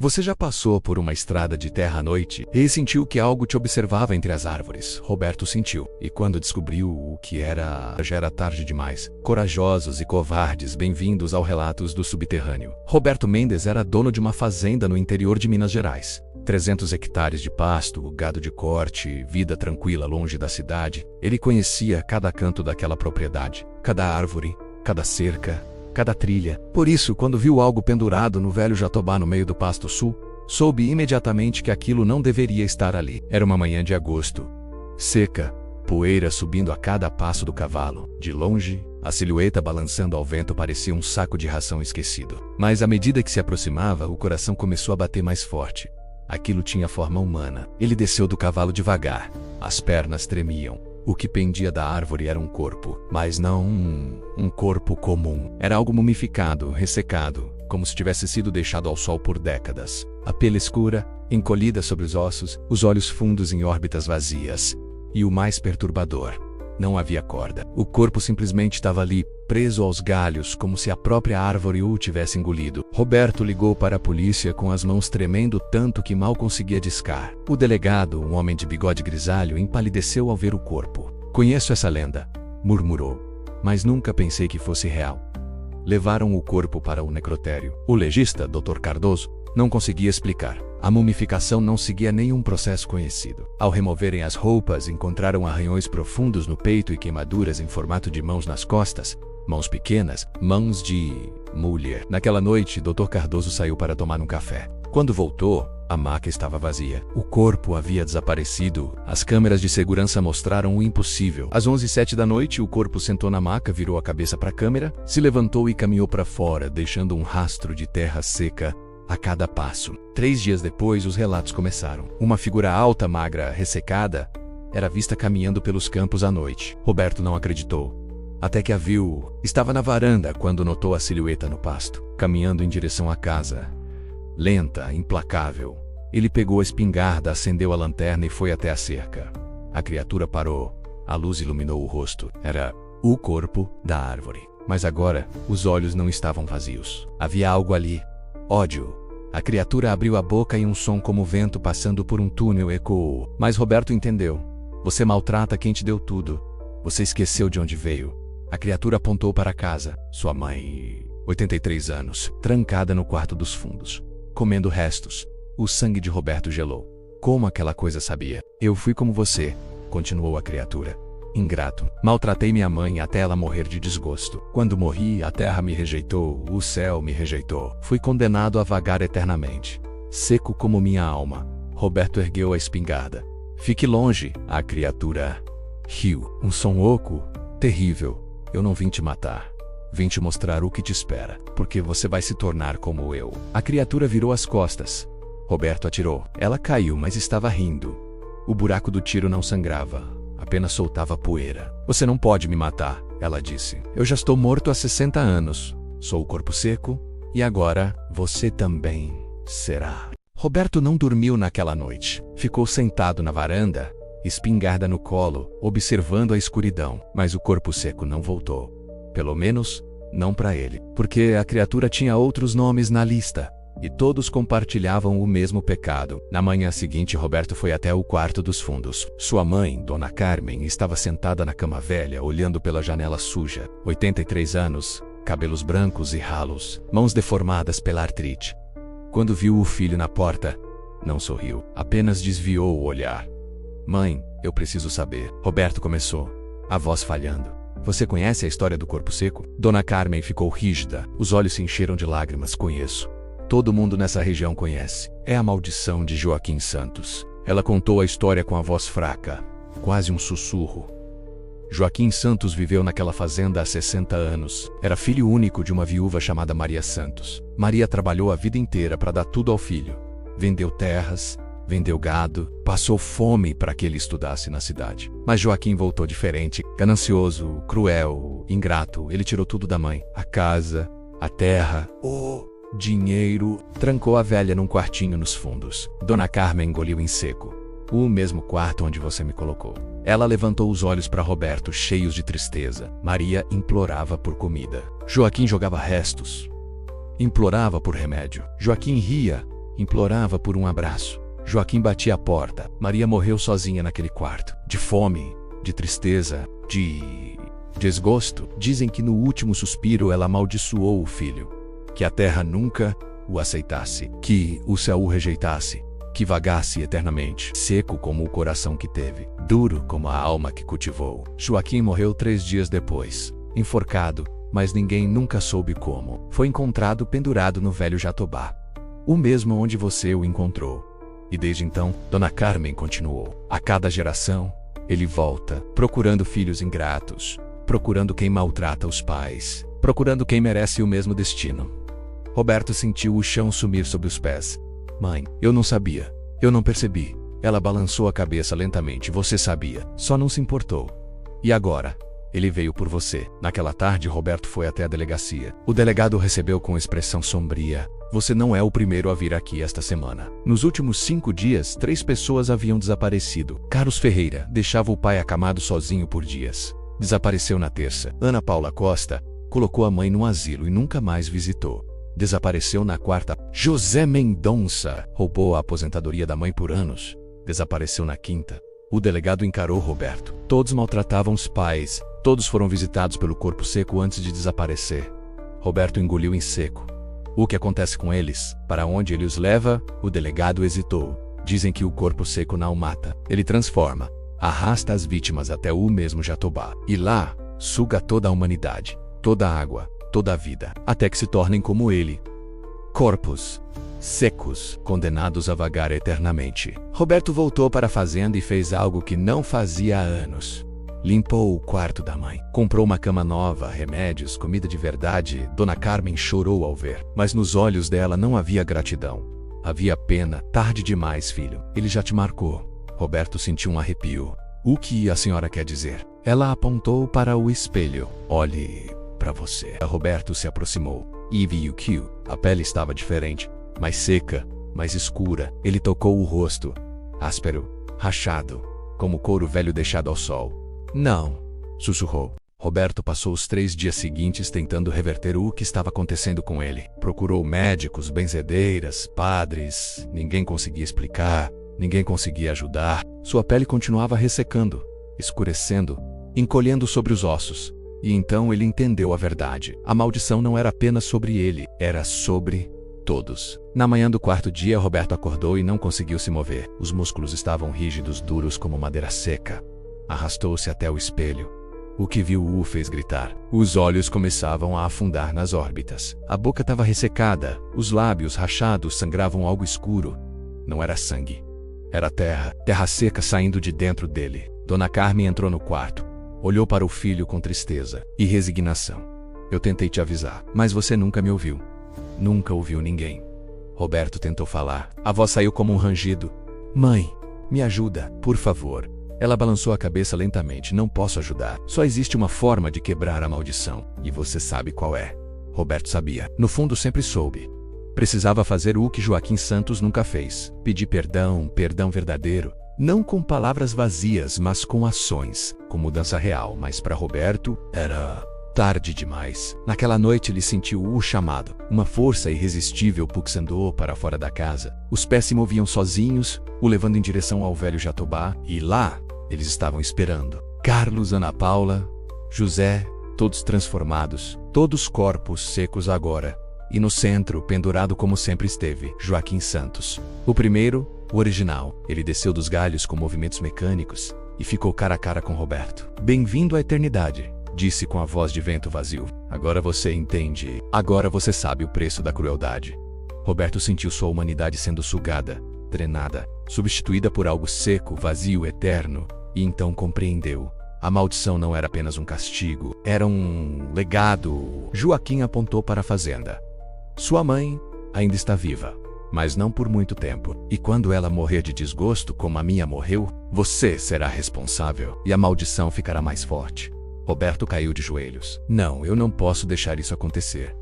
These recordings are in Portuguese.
Você já passou por uma estrada de terra à noite e sentiu que algo te observava entre as árvores? Roberto sentiu. E quando descobriu o que era, já era tarde demais. Corajosos e covardes, bem-vindos ao Relatos do Subterrâneo. Roberto Mendes era dono de uma fazenda no interior de Minas Gerais. 300 hectares de pasto, gado de corte, vida tranquila longe da cidade. Ele conhecia cada canto daquela propriedade, cada árvore, cada cerca, cada trilha. Por isso, quando viu algo pendurado no velho jatobá no meio do pasto sul, soube imediatamente que aquilo não deveria estar ali. Era uma manhã de agosto, seca, poeira subindo a cada passo do cavalo. De longe, a silhueta balançando ao vento parecia um saco de ração esquecido. Mas à medida que se aproximava, o coração começou a bater mais forte. Aquilo tinha forma humana. Ele desceu do cavalo devagar. As pernas tremiam. O que pendia da árvore era um corpo, mas não um corpo comum. Era algo mumificado, ressecado, como se tivesse sido deixado ao sol por décadas. A pele escura, encolhida sobre os olhos fundos em órbitas vazias. E o mais perturbador, não havia corda. O corpo simplesmente estava ali, preso aos galhos, como se a própria árvore o tivesse engolido. Roberto ligou para a polícia com as mãos tremendo tanto que mal conseguia discar. O delegado, um homem de bigode grisalho, empalideceu ao ver o corpo. "Conheço essa lenda", murmurou, "mas nunca pensei que fosse real." Levaram o corpo para o necrotério. O legista, Dr. Cardoso, não conseguia explicar. A mumificação não seguia nenhum processo conhecido. Ao removerem as roupas, encontraram arranhões profundos no peito e queimaduras em formato de mãos nas costas. Mãos pequenas, mãos de mulher. Naquela noite, Dr. Cardoso saiu para tomar um café. Quando voltou, a maca estava vazia. O corpo havia desaparecido. As câmeras de segurança mostraram o impossível. Às 11h07 da noite, o corpo sentou na maca, virou a cabeça para a câmera, se levantou e caminhou para fora, deixando um rastro de terra seca a cada passo. 3 dias depois, os relatos começaram. Uma figura alta, magra, ressecada, era vista caminhando pelos campos à noite. Roberto não acreditou. Até que a viu. Estava na varanda quando notou a silhueta no pasto, caminhando em direção à casa. Lenta, implacável. Ele pegou a espingarda, acendeu a lanterna e foi até a cerca. A criatura parou. A luz iluminou o rosto. Era o corpo da árvore. Mas agora, os olhos não estavam vazios. Havia algo ali. Ódio. A criatura abriu a boca e um som como vento passando por um túnel ecoou. Mas Roberto entendeu. Você maltrata quem te deu tudo. Você esqueceu de onde veio. A criatura apontou para a casa. Sua mãe, 83 anos, trancada no quarto dos fundos, comendo restos. O sangue de Roberto gelou. Como aquela coisa sabia? Eu fui como você, continuou a criatura. Ingrato. Maltratei minha mãe até ela morrer de desgosto. Quando morri, a terra me rejeitou, o céu me rejeitou. Fui condenado a vagar eternamente. Seco como minha alma. Roberto ergueu a espingarda. Fique longe, a criatura riu. Um som oco, terrível. Eu não vim te matar. Vim te mostrar o que te espera, porque você vai se tornar como eu. A criatura virou as costas. Roberto atirou. Ela caiu, mas estava rindo. O buraco do tiro não sangrava, apenas soltava poeira. Você não pode me matar, ela disse. Eu já estou morto há 60 anos. Sou o corpo seco, e agora você também será. Roberto não dormiu naquela noite. Ficou sentado na varanda, espingarda no colo, observando a escuridão. Mas o corpo seco não voltou. Pelo menos, não para ele. Porque a criatura tinha outros nomes na lista. E todos compartilhavam o mesmo pecado. Na manhã seguinte, Roberto foi até o quarto dos fundos. Sua mãe, Dona Carmen, estava sentada na cama velha, olhando pela janela suja. 83 anos, cabelos brancos e ralos, mãos deformadas pela artrite. Quando viu o filho na porta, não sorriu, apenas desviou o olhar. Mãe, eu preciso saber. Roberto começou, a voz falhando. Você conhece a história do corpo seco? Dona Carmen ficou rígida, os olhos se encheram de lágrimas. Conheço. Todo mundo nessa região conhece. É a maldição de Joaquim Santos. Ela contou a história com a voz fraca, quase um sussurro. Joaquim Santos viveu naquela fazenda há 60 anos. Era filho único de uma viúva chamada Maria Santos. Maria trabalhou a vida inteira para dar tudo ao filho. Vendeu terras, vendeu gado, passou fome para que ele estudasse na cidade. Mas Joaquim voltou diferente, ganancioso, cruel, ingrato. Ele tirou tudo da mãe. A casa, a terra, dinheiro. Trancou a velha num quartinho nos fundos. Dona Carmen engoliu em seco. O mesmo quarto onde você me colocou. Ela levantou os olhos para Roberto, cheios de tristeza. Maria implorava por comida. Joaquim jogava restos. Implorava por remédio. Joaquim ria implorava por um abraço. Joaquim batia a porta. Maria morreu sozinha naquele quarto. De fome, de tristeza, de desgosto. Dizem que no último suspiro ela amaldiçoou o filho. Que a terra nunca o aceitasse. Que o céu o rejeitasse. Que vagasse eternamente. Seco como o coração que teve. Duro como a alma que cultivou. Joaquim morreu 3 dias depois. Enforcado, mas ninguém nunca soube como. Foi encontrado pendurado no velho Jatobá. O mesmo onde você o encontrou. E desde então, Dona Carmen continuou. A cada geração, ele volta, procurando filhos ingratos, procurando quem maltrata os pais, procurando quem merece o mesmo destino. Roberto sentiu o chão sumir sob os pés. Mãe, eu não sabia. Eu não percebi. Ela balançou a cabeça lentamente. Você sabia, só não se importou. E agora? Ele veio por você. Naquela tarde, Roberto foi até a delegacia. O delegado recebeu com expressão sombria. Você não é o primeiro a vir aqui esta semana. Nos últimos 5 dias, 3 pessoas haviam desaparecido. Carlos Ferreira deixava o pai acamado sozinho por dias. Desapareceu na terça. Ana Paula Costa colocou a mãe no asilo e nunca mais visitou. Desapareceu na quarta. José Mendonça roubou a aposentadoria da mãe por anos. Desapareceu na quinta. O delegado encarou Roberto. Todos maltratavam os pais. Todos foram visitados pelo corpo seco antes de desaparecer. Roberto engoliu em seco. O que acontece com eles? Para onde ele os leva? O delegado hesitou. Dizem que o corpo seco não mata. Ele transforma. Arrasta as vítimas até o mesmo Jatobá. E lá, suga toda a humanidade. Toda a água. Toda a vida. Até que se tornem como ele. Corpos secos, condenados a vagar eternamente. Roberto voltou para a fazenda e fez algo que não fazia há anos. Limpou o quarto da mãe. Comprou uma cama nova, remédios, comida de verdade. Dona Carmen chorou ao ver. Mas nos olhos dela não havia gratidão. Havia pena. Tarde demais, filho. Ele já te marcou. Roberto sentiu um arrepio. O que a senhora quer dizer? Ela apontou para o espelho. Olhe para você. Roberto se aproximou. E viu que a pele estava diferente. Mais seca, mais escura. Ele tocou o rosto. Áspero, rachado, como couro velho deixado ao sol. Não, sussurrou. Roberto passou os 3 dias seguintes tentando reverter o que estava acontecendo com ele. Procurou médicos, benzedeiras, padres. Ninguém conseguia explicar, ninguém conseguia ajudar. Sua pele continuava ressecando, escurecendo, encolhendo sobre os ossos. E então ele entendeu a verdade. A maldição não era apenas sobre ele, era sobre todos. Na manhã do 4º dia, Roberto acordou e não conseguiu se mover. Os músculos estavam rígidos, duros como madeira seca. Arrastou-se até o espelho. O que viu o fez gritar. Os olhos começavam a afundar nas órbitas. A boca estava ressecada. Os lábios rachados sangravam algo escuro. Não era sangue. Era terra. Terra seca saindo de dentro dele. Dona Carmen entrou no quarto. Olhou para o filho com tristeza e resignação. Eu tentei te avisar, mas você nunca me ouviu. Nunca ouviu ninguém. Roberto tentou falar. A voz saiu como um rangido. Mãe, me ajuda, por favor. Ela balançou a cabeça lentamente. Não posso ajudar. Só existe uma forma de quebrar a maldição. E você sabe qual é. Roberto sabia. No fundo sempre soube. Precisava fazer o que Joaquim Santos nunca fez. Pedir perdão, perdão verdadeiro. Não com palavras vazias, mas com ações. Com mudança real. Mas para Roberto, era tarde demais. Naquela noite ele sentiu o chamado. Uma força irresistível pulsando para fora da casa. Os pés se moviam sozinhos, o levando em direção ao velho Jatobá. E lá, eles estavam esperando. Carlos, Ana Paula, José, todos transformados. Todos corpos secos agora. E no centro, pendurado como sempre esteve, Joaquim Santos. O primeiro, o original. Ele desceu dos galhos com movimentos mecânicos e ficou cara a cara com Roberto. Bem-vindo à eternidade, disse com a voz de vento vazio. Agora você entende. Agora você sabe o preço da crueldade. Roberto sentiu sua humanidade sendo sugada, drenada, substituída por algo seco, vazio, eterno. E então compreendeu. A maldição não era apenas um castigo, era um legado. Joaquim apontou para a fazenda. Sua mãe ainda está viva, mas não por muito tempo. E quando ela morrer de desgosto, como a minha morreu, você será responsável e a maldição ficará mais forte. Roberto caiu de joelhos. Não, eu não posso deixar isso acontecer.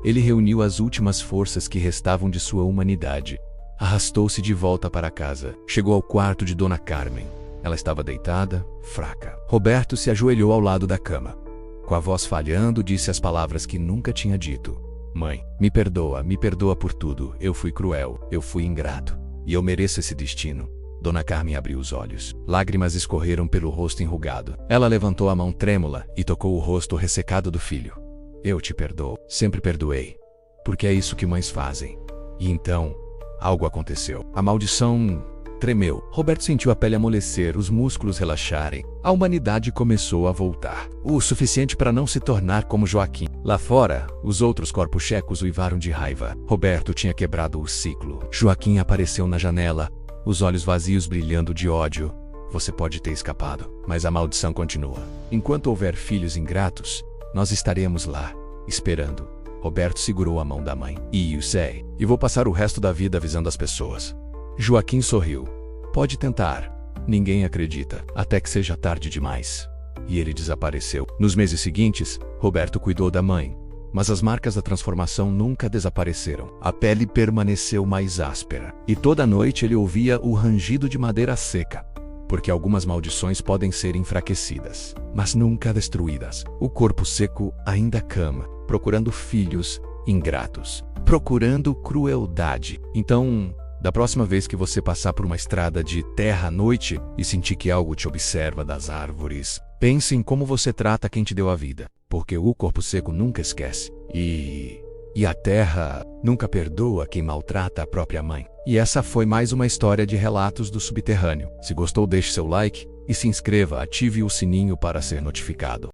Ele reuniu as últimas forças que restavam de sua humanidade. Arrastou-se de volta para casa. Chegou ao quarto de Dona Carmen. Ela estava deitada, fraca. Roberto se ajoelhou ao lado da cama. Com a voz falhando, disse as palavras que nunca tinha dito. Mãe, me perdoa por tudo. Eu fui cruel, eu fui ingrato. E eu mereço esse destino. Dona Carmen abriu os olhos. Lágrimas escorreram pelo rosto enrugado. Ela levantou a mão trêmula e tocou o rosto ressecado do filho. Eu te perdoo. Sempre perdoei. Porque é isso que mães fazem. E então, algo aconteceu. A maldição tremeu. Roberto sentiu a pele amolecer, os músculos relaxarem. A humanidade começou a voltar. O suficiente para não se tornar como Joaquim. Lá fora, os outros corpos checos uivaram de raiva. Roberto tinha quebrado o ciclo. Joaquim apareceu na janela, os olhos vazios brilhando de ódio. Você pode ter escapado, mas a maldição continua. Enquanto houver filhos ingratos, nós estaremos lá, esperando. Roberto segurou a mão da mãe. E eu sei. E vou passar o resto da vida avisando as pessoas. Joaquim sorriu. Pode tentar. Ninguém acredita, até que seja tarde demais. E ele desapareceu. Nos meses seguintes, Roberto cuidou da mãe. Mas as marcas da transformação nunca desapareceram. A pele permaneceu mais áspera. E toda noite ele ouvia o rangido de madeira seca. Porque algumas maldições podem ser enfraquecidas, mas nunca destruídas. O corpo seco ainda clama, procurando filhos ingratos, procurando crueldade. Então, da próxima vez que você passar por uma estrada de terra à noite e sentir que algo te observa das árvores, pense em como você trata quem te deu a vida, porque o corpo seco nunca esquece. E a terra nunca perdoa quem maltrata a própria mãe. E essa foi mais uma história de Relatos do Subterrâneo. Se gostou, deixe seu like e se inscreva, ative o sininho para ser notificado.